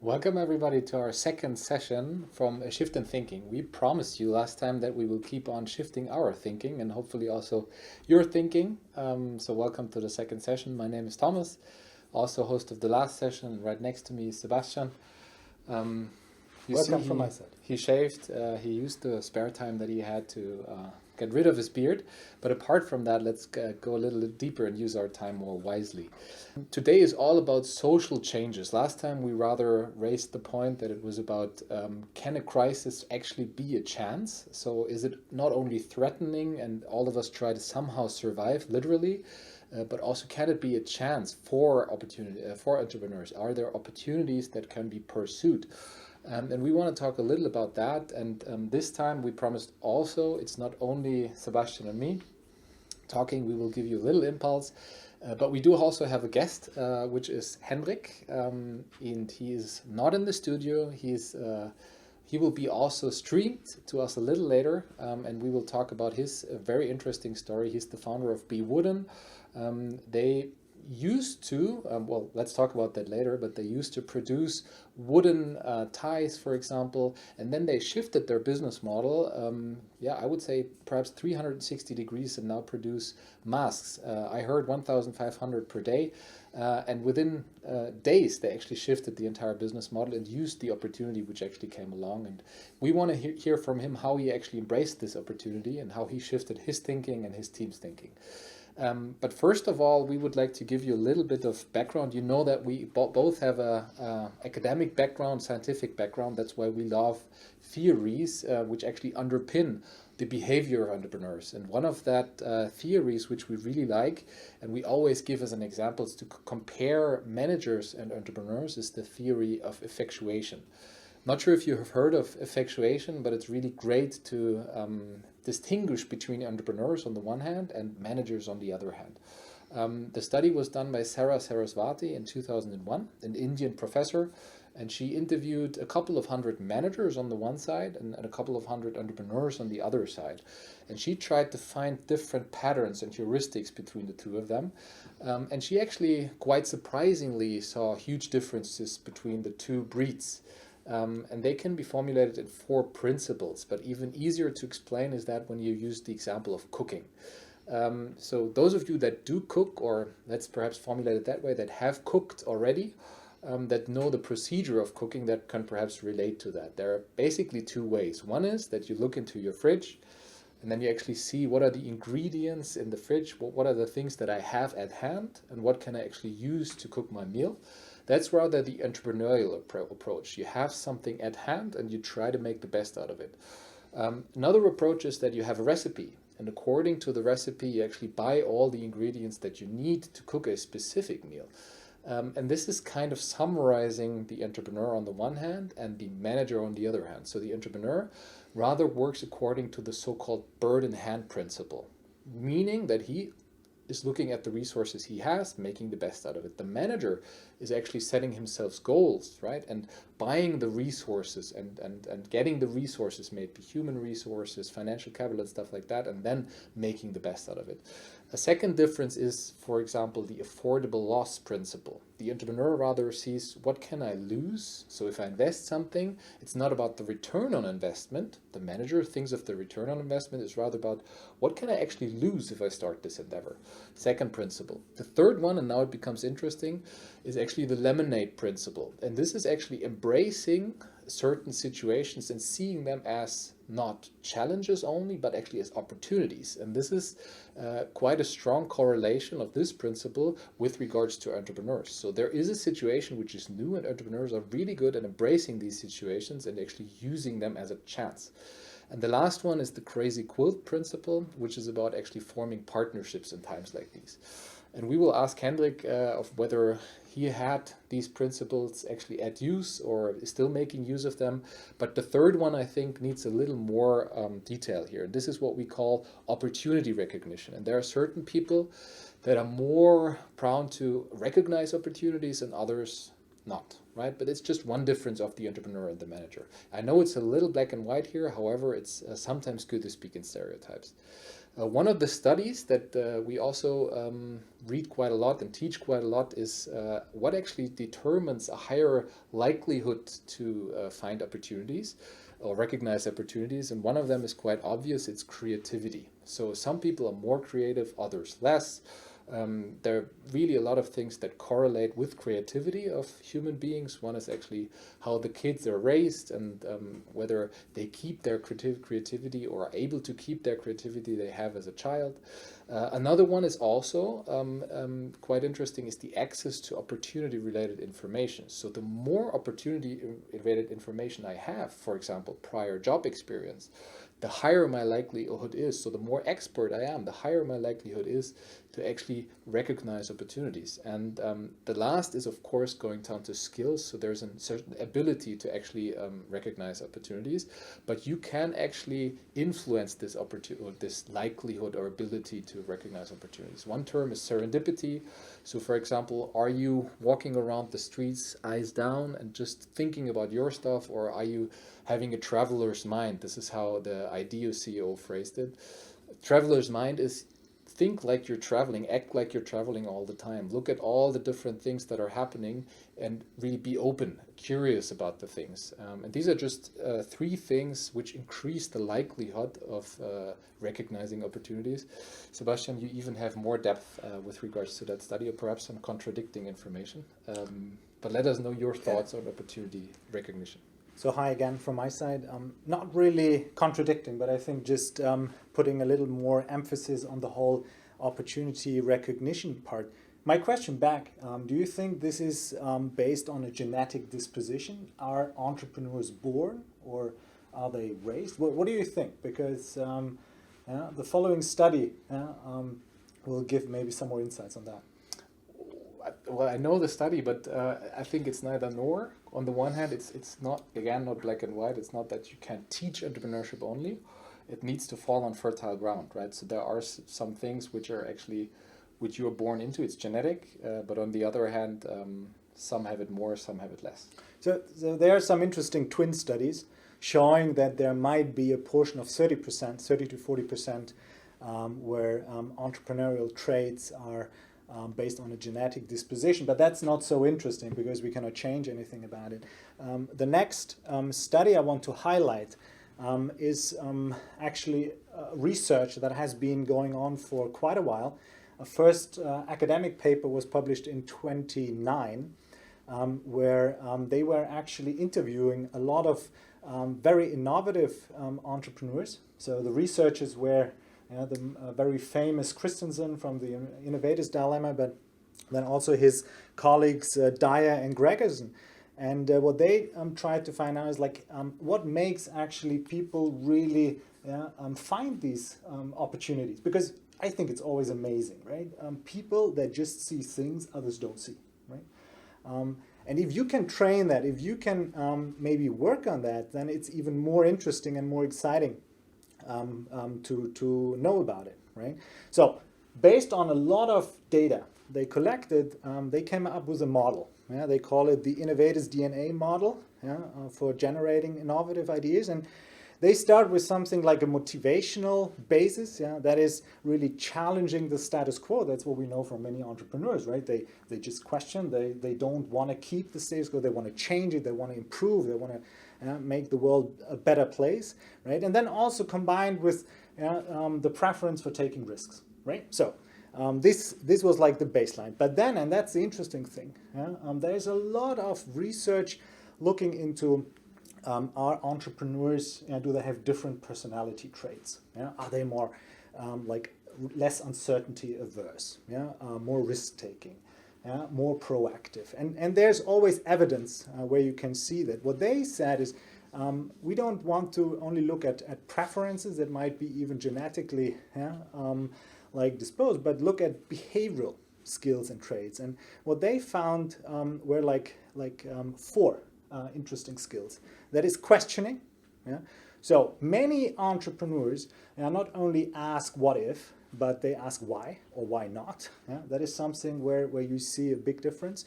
Welcome everybody to our second session from A Shift in Thinking. We promised you last time that we will keep on shifting our thinking and hopefully also your thinking. So welcome to the second session. My name is Thomas, also host of the last session. And right next to me is Sebastian. Welcome from my side. He shaved. He used the spare time that he had to get rid of his beard. But apart from that, let's go a little deeper and use our time more wisely. Today is all about social changes. Last time we rather raised the point that it was about can a crisis actually be a chance? So is it not only threatening and all of us try to somehow survive literally, but also can it be a chance for opportunity for entrepreneurs? Are there opportunities that can be pursued? And we want to talk a little about that. And this time we promised also it's not only Sebastian and me talking. We will give you a little impulse. But we do also have a guest, which is Henrik, and he is not in the studio. He will be also streamed to us a little later, and we will talk about his very interesting story. He's the founder of BeWooden. They used to, well, let's talk about that later, but they used to produce wooden ties, for example, and then they shifted their business model, I would say perhaps 360 degrees, and now produce masks. I heard 1,500 per day, and within days they actually shifted the entire business model and used the opportunity which actually came along. And we want to hear from him how he actually embraced this opportunity and how he shifted his thinking and his team's thinking. But first of all, we would like to give you a little bit of background. You know that we both have a academic background, scientific background. That's why we love theories which actually underpin the behavior of entrepreneurs. And one of that theories which we really like, and we always give as an example to compare managers and entrepreneurs, is the theory of effectuation. Not sure if you have heard of effectuation, but it's really great to distinguish between entrepreneurs on the one hand and managers on the other hand. The study was done by Sarah Saraswati in 2001, an Indian professor, and she interviewed a couple of hundred managers on the one side and a couple of hundred entrepreneurs on the other side. And she tried to find different patterns and heuristics between the two of them. And she actually, quite surprisingly, saw huge differences between the two breeds. And they can be formulated in 4 principles, but even easier to explain is that when you use the example of cooking. So those of you that do cook, or let's perhaps formulate it that way, that have cooked already, that know the procedure of cooking, that can perhaps relate to that. There are basically 2 ways. One is that you look into your fridge and then you actually see what are the ingredients in the fridge, what are the things that I have at hand, and what can I actually use to cook my meal. That's rather the entrepreneurial approach. You have something at hand and you try to make the best out of it. Another approach is that you have a recipe, and according to the recipe, you actually buy all the ingredients that you need to cook a specific meal. And this is kind of summarizing the entrepreneur on the one hand and the manager on the other hand. So the entrepreneur rather works according to the so-called bird in hand principle, meaning that he is looking at the resources he has, making the best out of it. The manager is actually setting himself goals, right? And buying the resources and getting the resources, maybe human resources, financial capital and stuff like that, and then making the best out of it. A second difference is, for example, the affordable loss principle. The entrepreneur rather sees what can I lose? So if I invest something, it's not about the return on investment. The manager thinks of the return on investment is rather about what can I actually lose if I start this endeavor. Second principle. The third one, and now it becomes interesting, is actually the lemonade principle. And this is actually embracing certain situations and seeing them as not challenges only, but actually as opportunities. And this is quite a strong correlation of this principle with regards to entrepreneurs. So there is a situation which is new, and entrepreneurs are really good at embracing these situations and actually using them as a chance. And the last one is the crazy quilt principle, which is about actually forming partnerships in times like these. And we will ask Henrik of whether he had these principles actually at use or is still making use of them. But the third one, I think, needs a little more detail here. And this is what we call opportunity recognition. And there are certain people that are more prone to recognize opportunities and others not, right? But it's just one difference of the entrepreneur and the manager. I know it's a little black and white here. However, it's sometimes good to speak in stereotypes. One of the studies that we also read quite a lot and teach quite a lot is what actually determines a higher likelihood to find opportunities or recognize opportunities. And one of them is quite obvious, it's creativity. So some people are more creative, others less. There are really a lot of things that correlate with creativity of human beings. One is actually how the kids are raised and whether they keep their creativity or are able to keep their creativity they have as a child. Another one is also quite interesting is the access to opportunity-related information. So the more opportunity-related information I have, for example, prior job experience, the higher my likelihood is. So the more expert I am, the higher my likelihood is to actually recognize opportunities. And the last is, of course, going down to skills. So there's a certain ability to actually recognize opportunities, but you can actually influence this opportunity, this likelihood or ability to recognize opportunities. One term is serendipity. So, for example, are you walking around the streets, eyes down, and just thinking about your stuff, or are you having a traveler's mind? This is how the IDEO CEO phrased it. Traveler's mind is think like you're traveling, act like you're traveling all the time. Look at all the different things that are happening and really be open, curious about the things. And these are just three things which increase the likelihood of recognizing opportunities. Sebastian, you even have more depth with regards to that study, or perhaps some contradicting information. But let us know your thoughts on opportunity recognition. So hi again from my side. Not really contradicting, but I think just putting a little more emphasis on the whole opportunity recognition part. My question back, do you think this is based on a genetic disposition? Are entrepreneurs born or are they raised? What do you think? Because the following study will give maybe some more insights on that. Well, I know the study, but I think it's neither nor. On the one hand, it's not, again, not black and white. It's not that you can teach entrepreneurship only. It needs to fall on fertile ground, right? So there are some things which are actually, which you are born into. It's genetic, but on the other hand, some have it more, some have it less. So there are some interesting twin studies showing that there might be a portion of 30%, 30 to 40%, where entrepreneurial traits are based on a genetic disposition, but that's not so interesting because we cannot change anything about it. The next study I want to highlight is actually research that has been going on for quite a while. A first academic paper was published in 2009, where they were actually interviewing a lot of very innovative entrepreneurs. So the researchers were the very famous Christensen from the Innovator's Dilemma, but then also his colleagues Dyer and Gregerson. And what they tried to find out is like what makes actually people really find these opportunities. Because I think it's always amazing, right? People that just see things others don't see, right? And if you can train that, if you can maybe work on that, then it's even more interesting and more exciting to know about it, right? So based on a lot of data they collected, they came up with a model. Yeah? They call it the Innovator's DNA model, for generating innovative ideas. And they start with something like a motivational basis, that is really challenging the status quo. That's what we know from many entrepreneurs, right? They just question, they don't want to keep the status quo, they want to change it, they want to improve, they want to make the world a better place, right? And then also combined with the preference for taking risks, right? So this was like the baseline. But then, and that's the interesting thing, there's a lot of research looking into are entrepreneurs, do they have different personality traits? Are they more like less uncertainty averse, more risk taking? More proactive. And there's always evidence where you can see that. What they said is we don't want to only look at preferences that might be even genetically like disposed, but look at behavioral skills and traits. And what they found were like four interesting skills. That is questioning. So many entrepreneurs not only ask what if, but they ask why or why not. That is something where you see a big difference.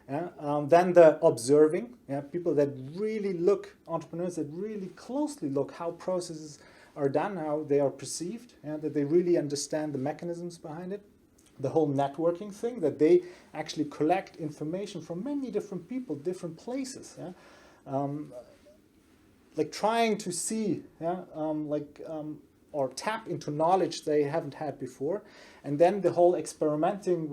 Then the observing, people that really look, entrepreneurs that really closely look how processes are done, how they are perceived, that they really understand the mechanisms behind it. The whole networking thing, that they actually collect information from many different people, different places. Like trying to see, or tap into knowledge they haven't had before. And then the whole experimenting,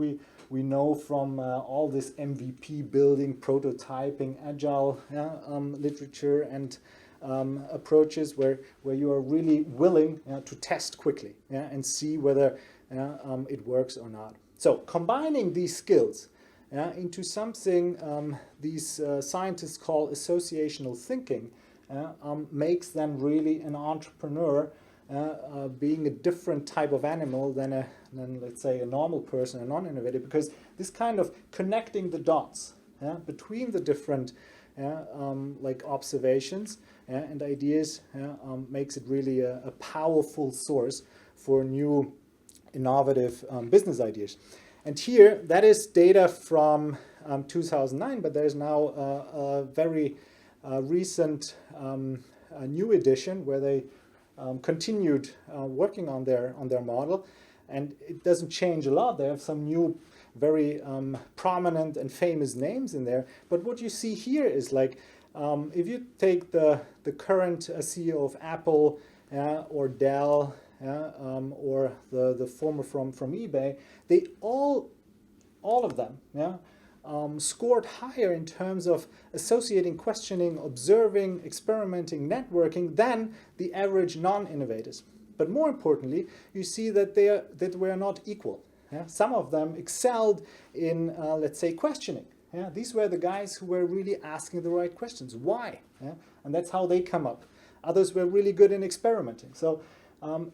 we know from all this MVP building, prototyping, agile literature and approaches where you are really willing to test quickly and see whether it works or not. So combining these skills into something these scientists call associational thinking makes them really an entrepreneur, being a different type of animal than let's say a normal person, a non-innovator, because this kind of connecting the dots between the different like observations and ideas makes it really a powerful source for new innovative business ideas. And here, that is data from 2009, but there's now a very recent new edition where they continued working on their model, and it doesn't change a lot. They have some new, very prominent and famous names in there. But what you see here is like, if you take the current CEO of Apple or Dell, or the former from eBay, they all of them scored higher in terms of associating, questioning, observing, experimenting, networking than the average non-innovators. But more importantly, you see that that we're not equal. Some of them excelled in, let's say, questioning. These were the guys who were really asking the right questions. Why? And that's how they come up. Others were really good in experimenting. So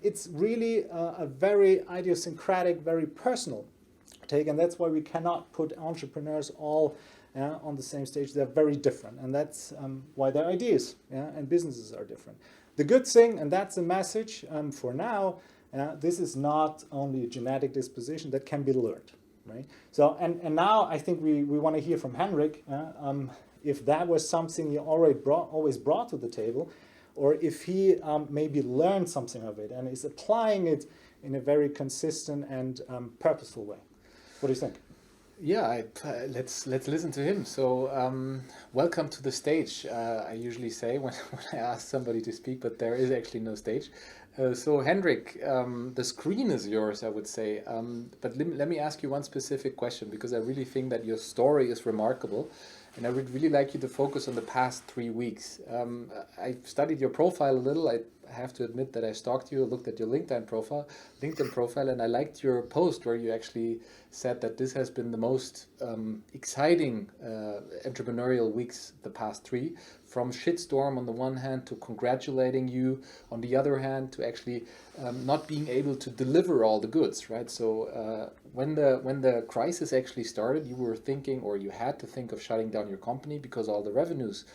it's really a very idiosyncratic, very personal take, and that's why we cannot put entrepreneurs all on the same stage. They're very different, and that's why their ideas and businesses are different. The good thing, and that's the message for now, this is not only a genetic disposition that can be learned, right? So, and now I think we want to hear from Henrik if that was something he always brought to the table, or if he maybe learned something of it and is applying it in a very consistent and purposeful way. What do you think? Yeah, let's listen to him. So welcome to the stage. I usually say when I ask somebody to speak, but there is actually no stage. So Henrik, the screen is yours, I would say. But let me ask you one specific question, because I really think that your story is remarkable. And I would really like you to focus on the past 3 weeks. I studied your profile a little. I have to admit that I stalked you, looked at your LinkedIn profile, and I liked your post where you actually said that this has been the most exciting entrepreneurial weeks the past 3, from shitstorm on the one hand to congratulating you on the other hand, to actually not being able to deliver all the goods, right? So when the crisis actually started, you were thinking, or you had to think of shutting down your company because all the revenues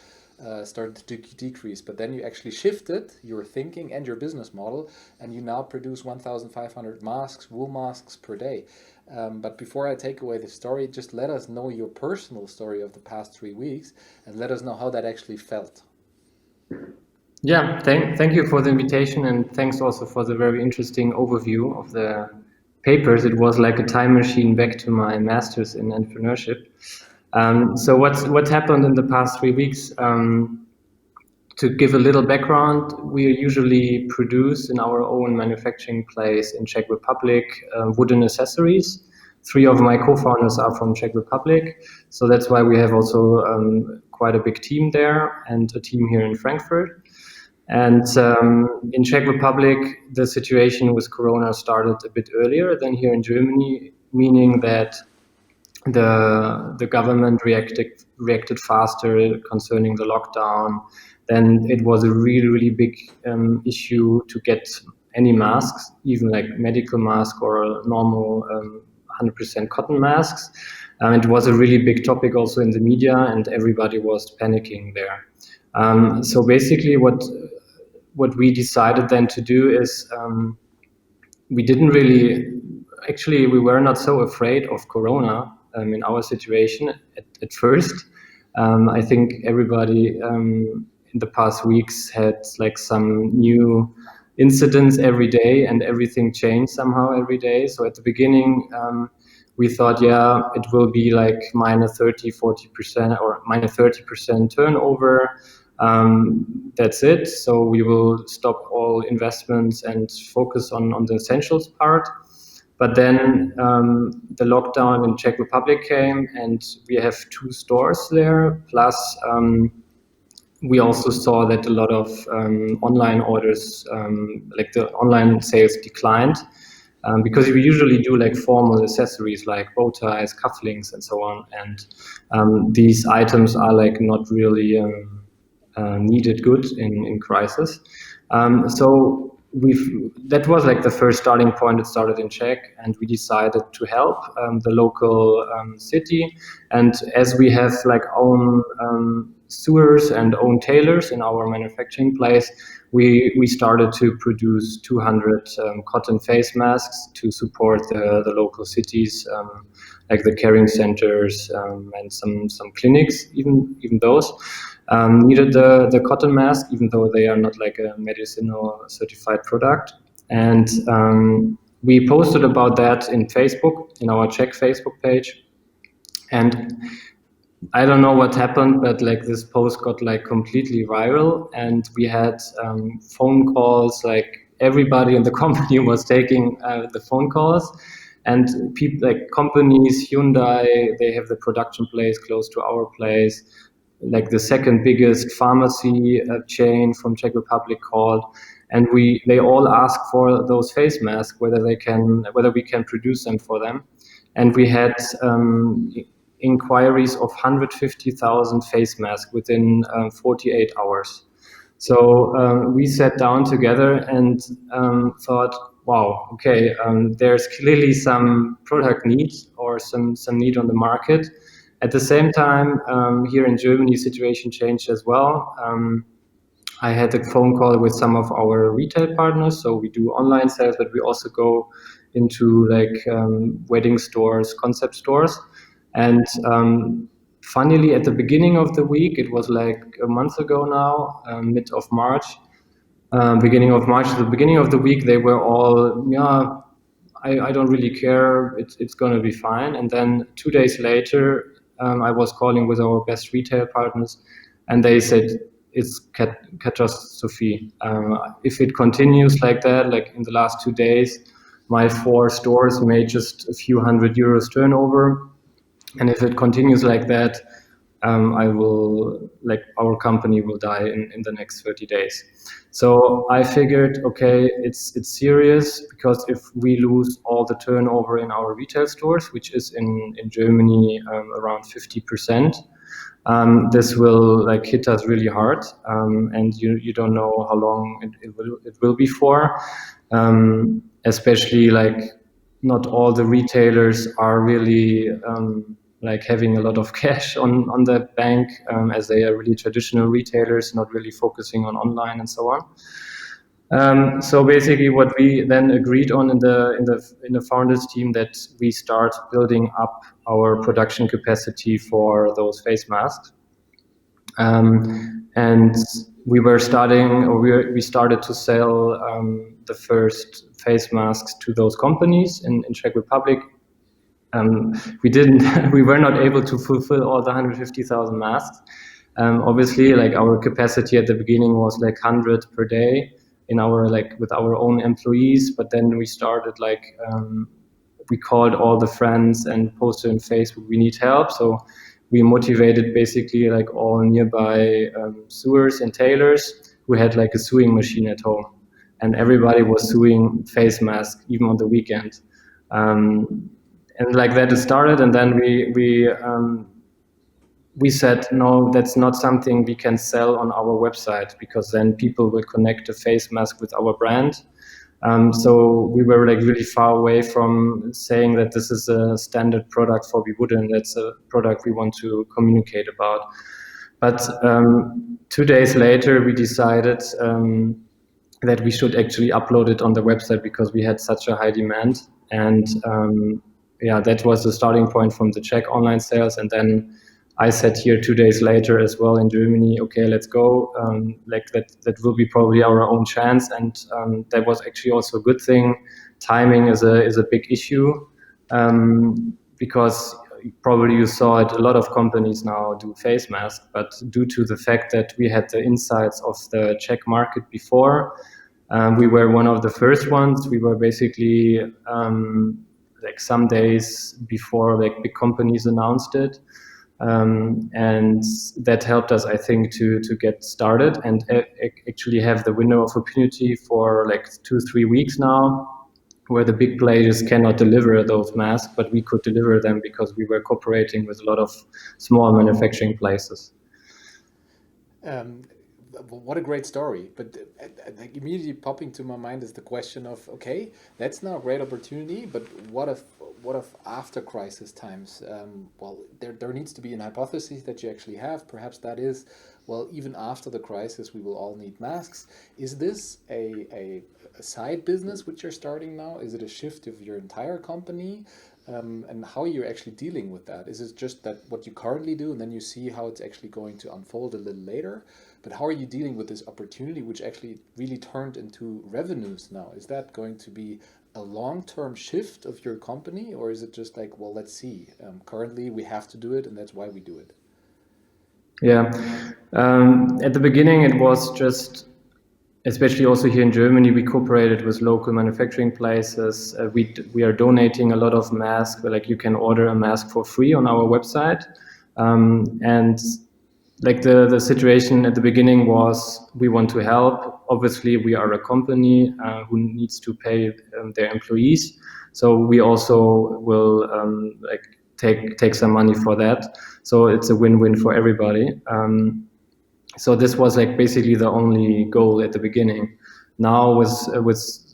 started to decrease. But then you actually shifted your thinking and your business model, and you now produce 1,500 masks, wool masks per day. But before I take away the story, just let us know your personal story of the past 3 weeks, and let us know how that actually felt. Yeah, thank you for the invitation, and thanks also for the very interesting overview of the papers. It was like a time machine back to my master's in entrepreneurship. So what happened in the past 3 weeks? To give a little background, we usually produce in our own manufacturing place in Czech Republic wooden accessories. 3 of my co-founders are from Czech Republic, so that's why we have also quite a big team there and a team here in Frankfurt. And in Czech Republic, the situation with Corona started a bit earlier than here in Germany, meaning that the government reacted faster concerning the lockdown. Then it was a really big issue to get any masks, even like medical mask or normal 100% cotton masks. It was a really big topic also in the media, and everybody was panicking there. So basically what we decided then to do is we were not so afraid of Corona in our situation at first. I think everybody in the past weeks had like some new incidents every day, and everything changed somehow every day. So at the beginning, we thought, yeah, it will be like minus 30-40% or minus 30% turnover. That's it. So we will stop all investments and focus on the essentials part. But then the lockdown in Czech Republic came, and we have 2 stores there. Plus, we also saw that a lot of online orders, like the online sales, declined. Because we usually do like formal accessories like bow ties, cufflinks, and so on. And these items are like not really needed good in crisis. So that was like the first starting point. It started in Czech, and we decided to help the local city. And as we have like own sewers and own tailors in our manufacturing place, we started to produce 200 cotton face masks to support the local cities, like the caring centers and some clinics, even those. Needed the cotton mask, even though they are not like a medicinal certified product. And we posted about that in Facebook, in our Czech Facebook page. And I don't know what happened, but like this post got like completely viral, and we had phone calls. Like everybody in the company was taking the phone calls, and people like companies, Hyundai, they have the production place close to our place. Like the second biggest pharmacy chain from Czech Republic called, and they all ask for those face masks, whether we can produce them for them. And we had inquiries of 150,000 face masks within 48 hours. So we sat down together and thought, wow, okay, there's clearly some product need or some need on the market. At the same time, here in Germany, the situation changed as well. I had a phone call with some of our retail partners. So we do online sales, but we also go into like wedding stores, concept stores. And funnily, at the beginning of the week, it was like a month ago now, mid of March, beginning of March, the beginning of the week, they were all, yeah, I don't really care, it's going to be fine. And then 2 days later, I was calling with our best retail partners, and they said it's catastrophe. If it continues like that, like in the last 2 days, my 4 stores made just a few €100 turnover. And if it continues like that, our company will die in the next 30 days. So I figured, okay, it's serious, because if we lose all the turnover in our retail stores, which is in Germany around 50%, this will like hit us really hard, and you don't know how long it will be for. Especially like not all the retailers are really like having a lot of cash on the bank, as they are really traditional retailers, not really focusing on online and so on. So basically, what we then agreed on in the founders team, that we start building up our production capacity for those face masks, and we started to sell the first face masks to those companies in Czech Republic. We were not able to fulfill all the 150,000 masks. Obviously, like our capacity at the beginning was like 100 per day with our own employees. But then we started we called all the friends and posted on Facebook, we need help. So we motivated basically like all nearby sewers and tailors who had like a sewing machine at home, and everybody was sewing face masks even on the weekend. And like that it started, and then we said, no, that's not something we can sell on our website, because then people will connect a face mask with our brand. So we were like really far away from saying that this is a standard product for BeWooden. That's a product we want to communicate about. But 2 days later, we decided that we should actually upload it on the website, because we had such a high demand. And that was the starting point from the Czech online sales. And then I said here 2 days later as well in Germany, okay, let's go. Like that will be probably our own chance, and that was actually also a good thing. Timing is a big issue, because probably you saw it. A lot of companies now do face masks, but due to the fact that we had the insights of the Czech market before, we were one of the first ones. We were basically like some days before like big companies announced it. And that helped us, I think, to get started and actually have the window of opportunity for like 2-3 weeks now, where the big players cannot deliver those masks, but we could deliver them because we were cooperating with a lot of small manufacturing places. What a great story. But like immediately popping to my mind is the question of, okay, that's now a great opportunity, but what if after crisis times? Well, there needs to be an hypothesis that you actually have. Perhaps that is, well, even after the crisis, we will all need masks. Is this a side business which you're starting now? Is it a shift of your entire company? And how are you actually dealing with that? Is it just that what you currently do and then you see how it's actually going to unfold a little later? But how are you dealing with this opportunity which actually really turned into revenues now? Is that going to be a long-term shift of your company, or is it just like, well, let's see, currently we have to do it and that's why we do it? Yeah, at the beginning it was just, especially also here in Germany, we cooperated with local manufacturing places. We are donating a lot of masks. Like you can order a mask for free on our website, and like the situation at the beginning was we want to help. Obviously, we are a company who needs to pay their employees, so we also will like take some money for that. So it's a win-win for everybody. So this was like basically the only goal at the beginning. Now with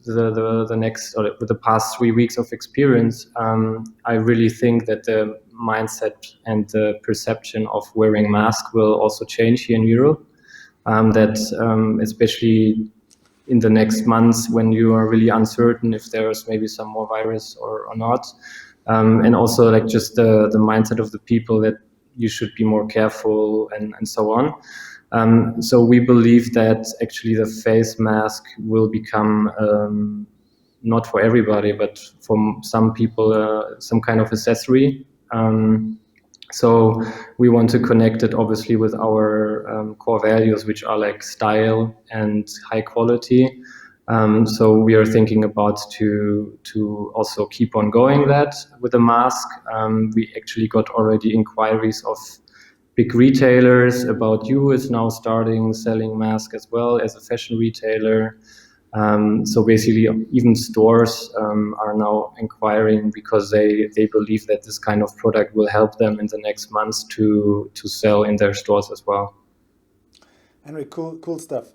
the next, or with the past 3 weeks of experience, I really think that the mindset and the perception of wearing masks will also change here in Europe. That especially in the next months when you are really uncertain if there's maybe some more virus or not. And also like just the mindset of the people that you should be more careful and so on. So we believe that actually the face mask will become not for everybody, but for some people, some kind of accessory. So we want to connect it obviously with our core values, which are like style and high quality. So we are thinking about to also keep on going that with the mask. We actually got already inquiries of big retailers. About You is now starting selling masks as well as a fashion retailer. So basically even stores are now inquiring because they believe that this kind of product will help them in the next months to sell in their stores as well. Henrik, cool stuff.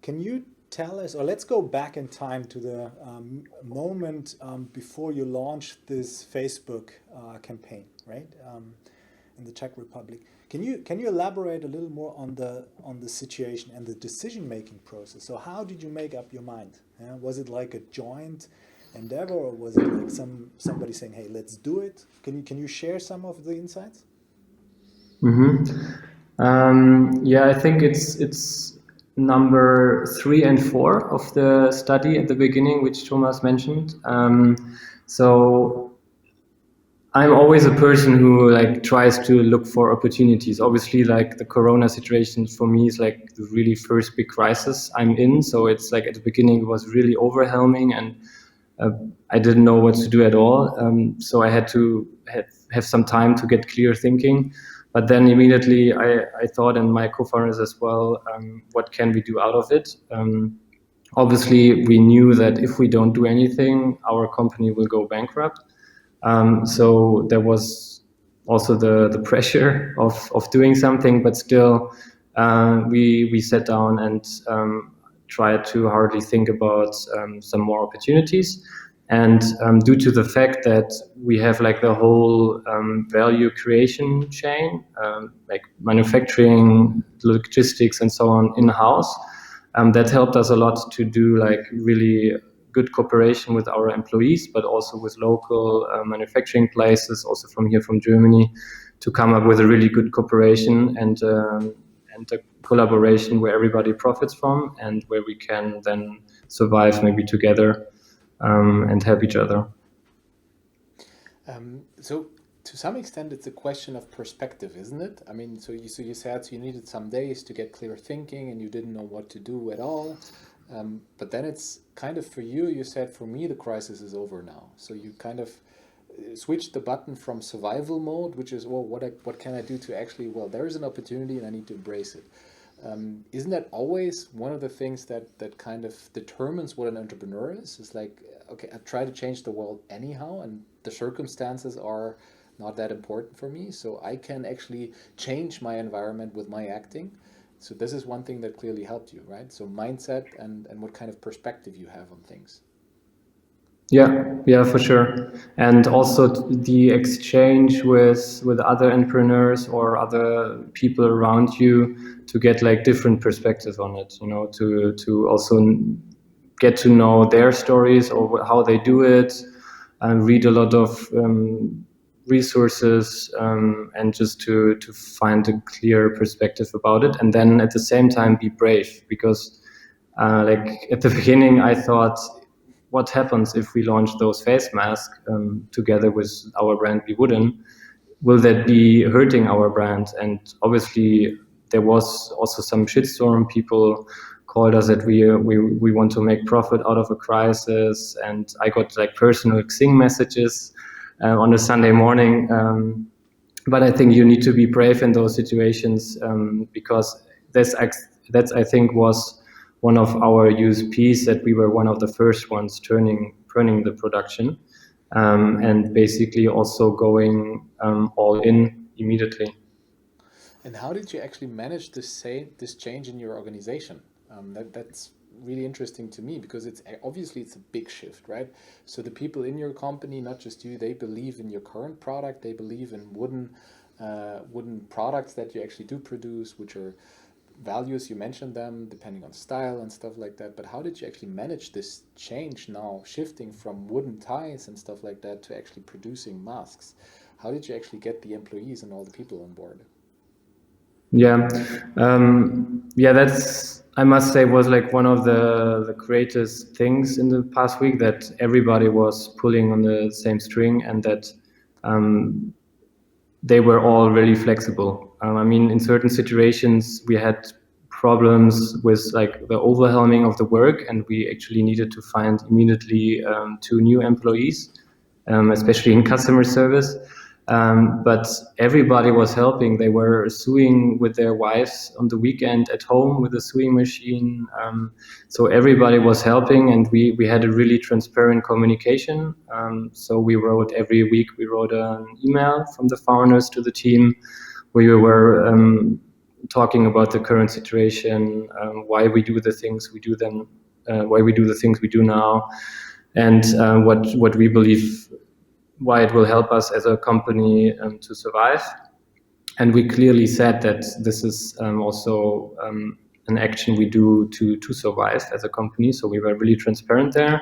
Can you tell us, or let's go back in time to the moment before you launched this Facebook campaign, right? In the Czech Republic. Can you elaborate a little more on the situation and the decision-making process? So how did you make up your mind? Was it like a joint endeavor, or was it like somebody saying, "Hey, let's do it"? Can you share some of the insights? Yeah, I think it's number 3 and 4 of the study at the beginning, which Thomas mentioned. So I'm always a person who like tries to look for opportunities. Obviously, like the Corona situation for me is like the really first big crisis I'm in. So it's like at the beginning it was really overwhelming, and I didn't know what to do at all. So I had to have some time to get clear thinking. But then immediately I thought, and my co-founders as well, what can we do out of it? Obviously, we knew that if we don't do anything, our company will go bankrupt. So there was also the pressure of doing something, but still we sat down and tried to hardly think about some more opportunities. And due to the fact that we have like the whole value creation chain, like manufacturing, logistics, and so on in-house, that helped us a lot to do like really good cooperation with our employees, but also with local manufacturing places, also from here from Germany, to come up with a really good cooperation and a collaboration where everybody profits from and where we can then survive maybe together and help each other. So to some extent, it's a question of perspective, isn't it? I mean, so you said you needed some days to get clear thinking and you didn't know what to do at all. But then it's kind of for you, you said, for me, the crisis is over now. So you kind of switched the button from survival mode, which is, well, what can I do to actually, well, there is an opportunity and I need to embrace it. Isn't that always one of the things that kind of determines what an entrepreneur is? It's like, okay, I try to change the world anyhow, and the circumstances are not that important for me, so I can actually change my environment with my acting. So this is one thing that clearly helped you, right? So mindset and what kind of perspective you have on things. Yeah, for sure. And also the exchange with other entrepreneurs or other people around you to get like different perspectives on it, you know, to also get to know their stories or how they do it, and read a lot of resources and just to find a clear perspective about it. And then at the same time be brave, because like at the beginning I thought, what happens if we launch those face masks together with our brand BeWooden? Will that be hurting our brand? And obviously there was also some shitstorm. People called us that we want to make profit out of a crisis, and I got like personal Xing messages on a Sunday morning. But I think you need to be brave in those situations because that's I think was one of our USPs, that we were one of the first ones turning the production and basically also going all in immediately. And how did you actually manage to say this change in your organization? That's really interesting to me, because it's obviously it's a big shift, right? So the people in your company, not just you, they believe in your current product. They believe in wooden products that you actually do produce, which are values. You mentioned them depending on style and stuff like that. But how did you actually manage this change now, shifting from wooden ties and stuff like that to actually producing masks? How did you actually get the employees and all the people on board? Yeah, that's, I must say, was like one of the greatest things in the past week, that everybody was pulling on the same string, and that they were all really flexible. I mean, in certain situations we had problems with like the overwhelming of the work, and we actually needed to find immediately 2 new employees, especially in customer service. But everybody was helping. They were sewing with their wives on the weekend at home with a sewing machine. So everybody was helping, and we had a really transparent communication. So every week we wrote an email from the founders to the team, where we were talking about the current situation, why we do the things we do why we do the things we do now, and what we believe, why it will help us as a company to survive. And we clearly said that this is also an action we do to survive as a company. So we were really transparent there.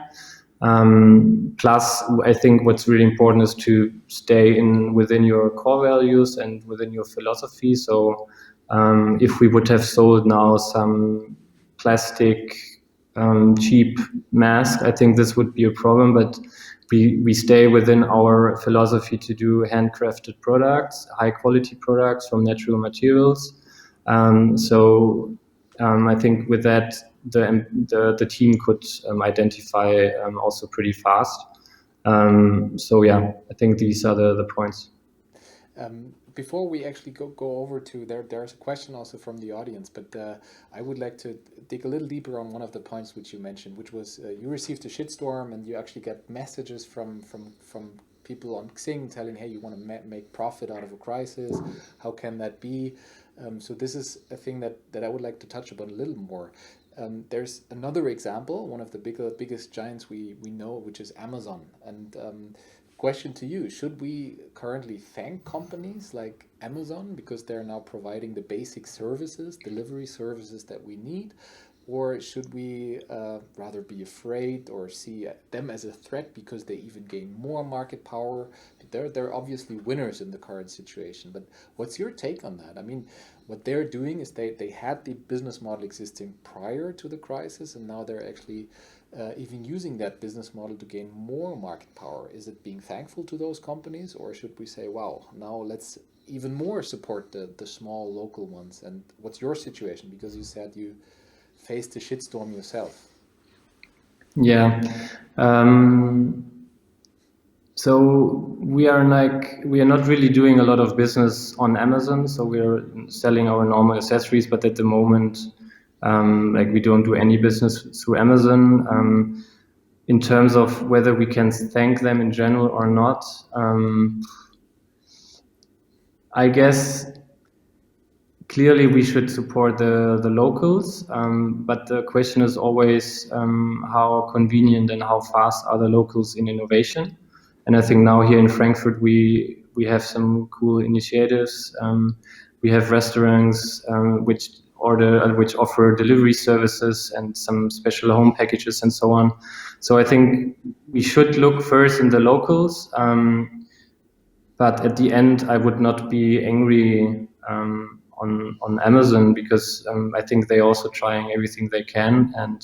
Plus, I think what's really important is to stay within your core values and within your philosophy. So if we would have sold now some plastic cheap mask, I think this would be a problem. But we stay within our philosophy to do handcrafted products, high quality products from natural materials. I think with that, the team could identify also pretty fast. I think these are the points. Before we actually go over to there's a question also from the audience, but I would like to dig a little deeper on one of the points which you mentioned, which was you received a shitstorm and you actually get messages from people on Xing telling, hey, you want to make profit out of a crisis. How can that be? So this is a thing that I would like to touch upon a little more. There's another example, one of the biggest giants we know, which is Amazon. And question to you, should we currently thank companies like Amazon because they're now providing the basic services, delivery services that we need? or should we rather be afraid or see them as a threat because they even gain more market power? They're obviously winners in the current situation, but what's your take on that? I mean, what they're doing is they had the business model existing prior to the crisis, and now they're actually even using that business model to gain more market power. Is it being thankful to those companies, or should we say, wow, now let's even more support the small local ones? And what's your situation? Because you said you faced the shitstorm yourself. Yeah. So we are not really doing a lot of business on Amazon. So we are selling our normal accessories, but at the moment, we don't do any business through Amazon. In terms of whether we can thank them in general or not, I guess clearly we should support the locals, but the question is always how convenient and how fast are the locals in innovation. And I think now here in Frankfurt we have some cool initiatives. We have restaurants which offer delivery services and some special home packages and so on. So I think we should look first in the locals, but at the end I would not be angry on Amazon, because I think they're also trying everything they can. And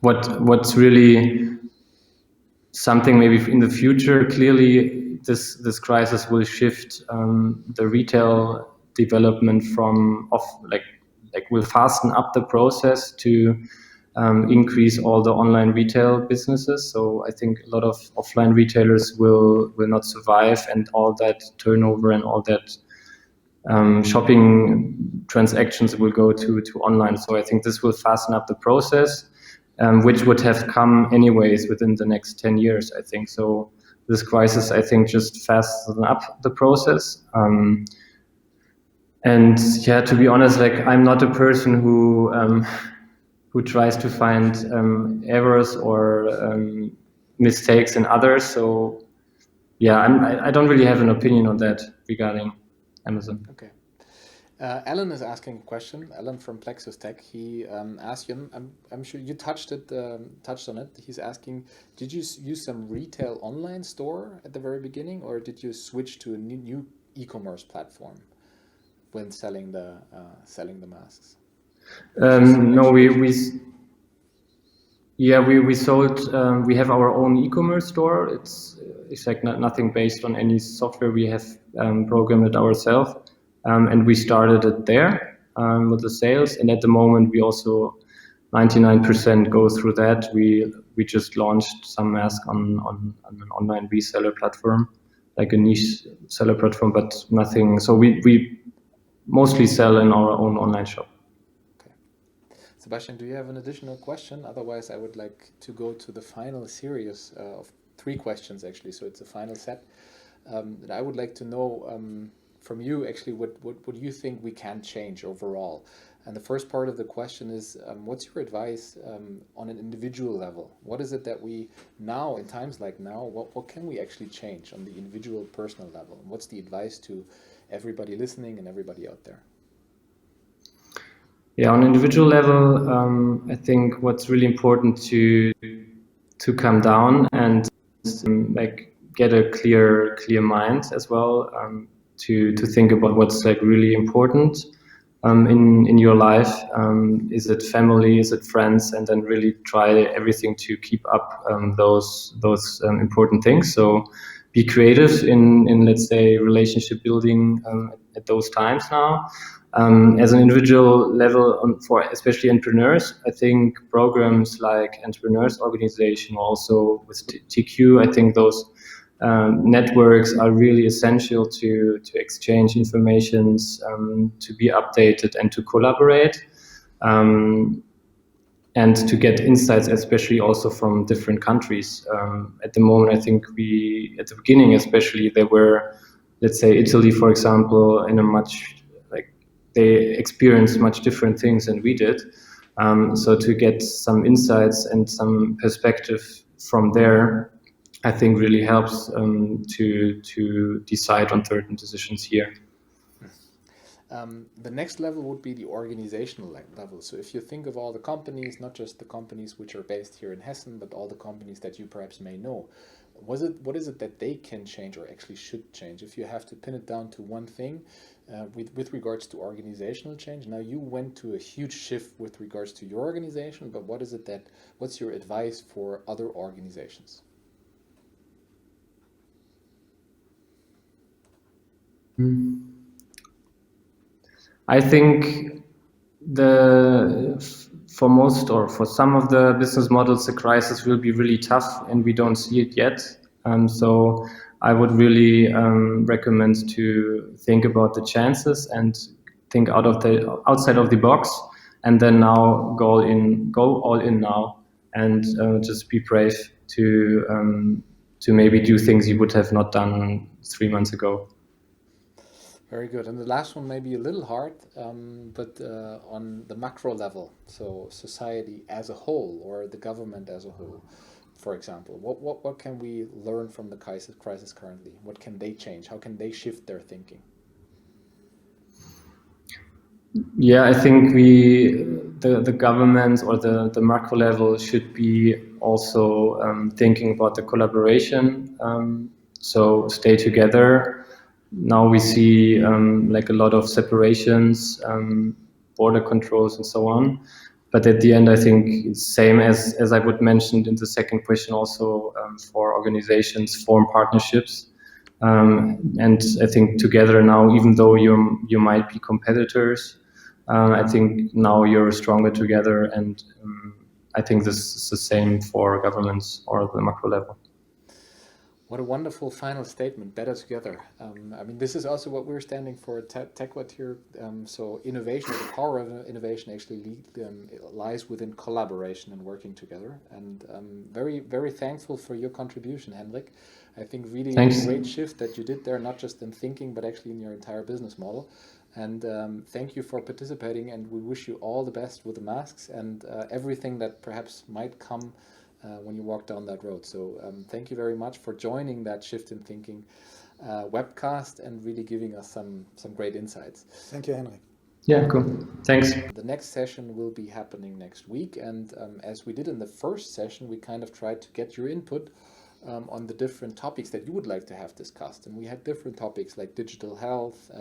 what's really something maybe in the future, clearly this crisis will shift the retail development from will fasten up the process to increase all the online retail businesses. So I think a lot of offline retailers will not survive, and all that turnover and all that shopping transactions will go to online. So I think this will fasten up the process, which would have come anyways within the next 10 years, I think. So this crisis, I think, just fastened up the process. And yeah, to be honest, I'm not a person who tries to find errors or mistakes in others. So yeah, I don't really have an opinion on that regarding Amazon. Okay. Alan is asking a question. Alan from Plexus Tech. He asked you. I'm sure you touched on it. He's asking, did you use some retail online store at the very beginning, or did you switch to a new e-commerce platform when selling the masks? No, we sold. We have our own e-commerce store. It's like nothing based on any software. We have programmed it ourselves, and we started it there with the sales. And at the moment, we also 99% go through that. We just launched some masks on an online reseller platform, like a niche seller platform, but nothing. So we mostly sell in our own online shop. Sebastian, do you have an additional question? Otherwise, I would like to go to the final series of 3 questions, actually. So it's a final set. And I would like to know from you, actually, what you think we can change overall. And the first part of the question is, what's your advice on an individual level? What is it that we now, in times like now, what can we actually change on the individual personal level? And what's the advice to everybody listening and everybody out there? Yeah, on individual level, I think what's really important to calm down and get a clear mind as well, to think about what's really important in your life. Is it family? Is it friends? And then really try everything to keep up those important things. So be creative in let's say relationship building at those times now. As an individual level, for especially entrepreneurs, I think programs like Entrepreneurs Organization, also with TQ, I think those networks are really essential to exchange informations, to be updated and to collaborate, and to get insights, especially also from different countries. At the moment, I think at the beginning especially, there were, let's say Italy, for example, in a they experienced much different things than we did. So to get some insights and some perspective from there, I think really helps to decide on certain decisions here. The next level would be the organizational level. So if you think of all the companies, not just the companies which are based here in Hessen, but all the companies that you perhaps may know, what is it that they can change or actually should change? If you have to pin it down to one thing with regards to organizational change, now you went to a huge shift with regards to your organization, but what's your advice for other organizations? I think for most or for some of the business models, the crisis will be really tough, and we don't see it yet. So I would really recommend to think about the chances and think outside of the box, and then now go all in now, and just be brave to maybe do things you would have not done 3 months ago. Very good. And the last one may be a little hard, but on the macro level, so society as a whole or the government as a whole, for example, what can we learn from the crisis currently? What can they change? How can they shift their thinking? Yeah, I think the governments or the macro level should be also thinking about the collaboration. So stay together. Now we see like a lot of separations, border controls, and so on. But at the end, I think it's same as I would mention in the second question. Also, for organizations, form partnerships. And I think together now, even though you might be competitors, I think now you're stronger together, and I think this is the same for governments or the macro level. What a wonderful final statement, better together. I mean, this is also what we're standing for at TechWhat here. So innovation, the power of innovation actually lies within collaboration and working together. And very, very thankful for your contribution, Henrik. I think really Thanks. a great shift that you did there, not just in thinking, but actually in your entire business model. And thank you for participating, and we wish you all the best with the masks and everything that perhaps might come when you walk down that road. So thank you very much for joining that Shift in Thinking webcast and really giving us some great insights. Thank you, Henrik. Yeah, cool. Thanks. The next session will be happening next week, and as we did in the first session, we kind of tried to get your input on the different topics that you would like to have discussed. And we had different topics like digital health,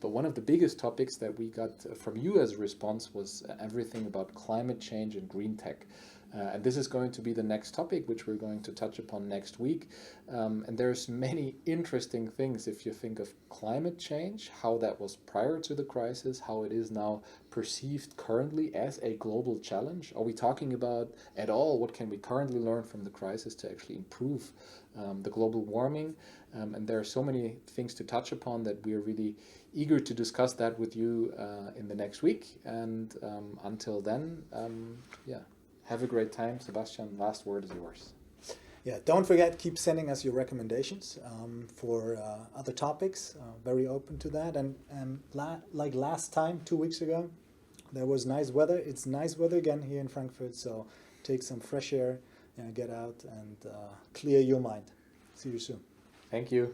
but one of the biggest topics that we got from you as a response was everything about climate change and green tech. And this is going to be the next topic, which we're going to touch upon next week. And there's many interesting things if you think of climate change, how that was prior to the crisis, how it is now perceived currently as a global challenge. Are we talking about at all what can we currently learn from the crisis to actually improve the global warming? And there are so many things to touch upon that we are really eager to discuss that with you in the next week. And until then, have a great time. Sebastian, last word is yours. Yeah, don't forget, keep sending us your recommendations for other topics. Very open to that. And like last time, 2 weeks ago, there was nice weather. It's nice weather again here in Frankfurt. So take some fresh air, get out and clear your mind. See you soon. Thank you.